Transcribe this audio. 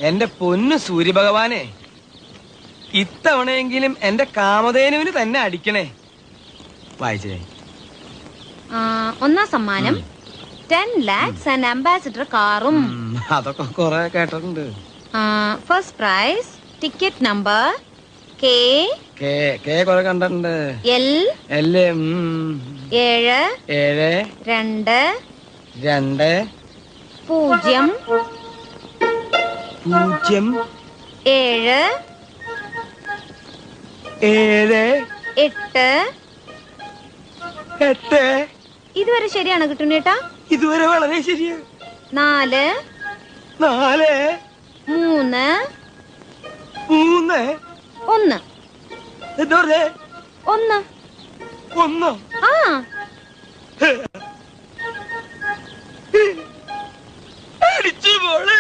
എന്റെ പൊന്നു സൂര്യഭഗവാനെ, ഇത്തവണയെങ്കിലും എന്റെ കാമധേനുവിന് തന്നെ അടിക്കണേ. വായിച്ചേ. ഒന്നാം സമ്മാനം 10 lakhs ആൻഡ് അംബാസിഡർ കാറും. അതൊക്കെ കൊറേ കേട്ടിട്ടുണ്ട്. First prize ticket number K കൊറേ കണ്ടിട്ടുണ്ട്. L 7 2 2 0 0 7 8 8. ഇതുവരെ ശരിയാണോ കിട്ടുന്നേട്ടാ? ഇതുവരെ വളരെ ശരിയാ. 4 3 1 എന്താ പറഞ്ഞേ? 1 ആ അടിച്ചു മോളെ.